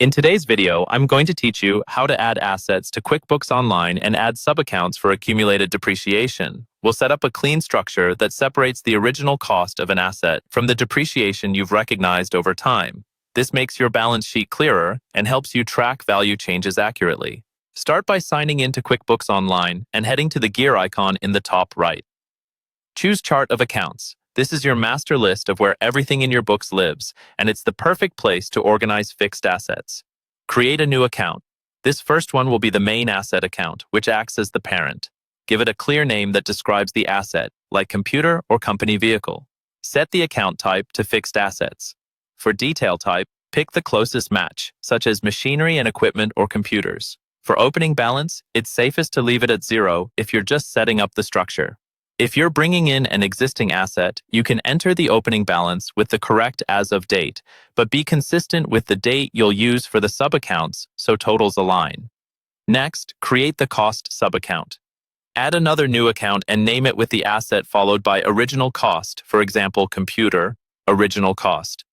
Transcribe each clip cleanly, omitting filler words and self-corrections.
In today's video, I'm going to teach you how to add assets to QuickBooks Online and add subaccounts for accumulated depreciation. We'll set up a clean structure that separates the original cost of an asset from the depreciation you've recognized over time. This makes your balance sheet clearer and helps you track value changes accurately. Start by signing into QuickBooks Online and heading to the gear icon in the top right. Choose Chart of Accounts. This is your master list of where everything in your books lives, and it's the perfect place to organize fixed assets. Create a new account. This first one will be the main asset account, which acts as the parent. Give it a clear name that describes the asset, like computer or company vehicle. Set the account type to fixed assets. For detail type, pick the closest match, such as machinery and equipment or computers. For opening balance, it's safest to leave it at 0 if you're just setting up the structure. If you're bringing in an existing asset, you can enter the opening balance with the correct as of date, but be consistent with the date you'll use for the subaccounts so totals align. Next, create the cost subaccount. Add another new account and name it with the asset followed by original cost, for example, computer, original cost.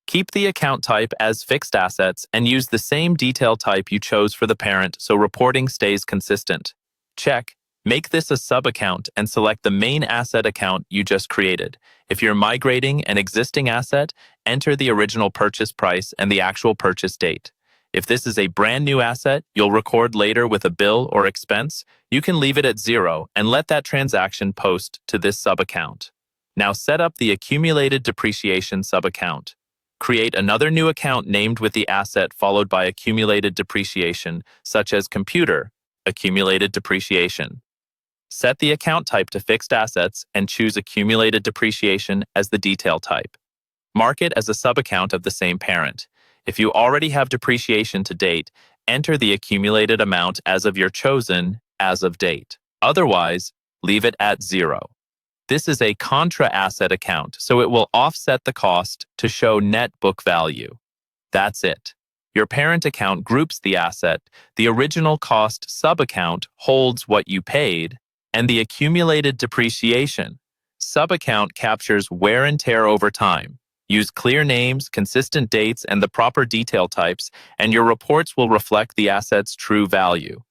Keep the account type as fixed assets and use the same detail type you chose for the parent so reporting stays consistent. Check. Make this a subaccount and select the main asset account you just created. If you're migrating an existing asset, enter the original purchase price and the actual purchase date. If this is a brand new asset you'll record later with a bill or expense, you can leave it at 0 and let that transaction post to this subaccount. Now set up the accumulated depreciation subaccount. Create another new account named with the asset followed by accumulated depreciation, such as computer, accumulated depreciation. Set the account type to fixed assets and choose accumulated depreciation as the detail type. Mark it as a subaccount of the same parent. If you already have depreciation to date, enter the accumulated amount as of your chosen as of date. Otherwise, leave it at 0. This is a contra asset account, so it will offset the cost to show net book value. That's it. Your parent account groups the asset, the original cost subaccount holds what you paid, and the accumulated depreciation subaccount captures wear and tear over time. Use clear names, consistent dates, and the proper detail types, and your reports will reflect the asset's true value.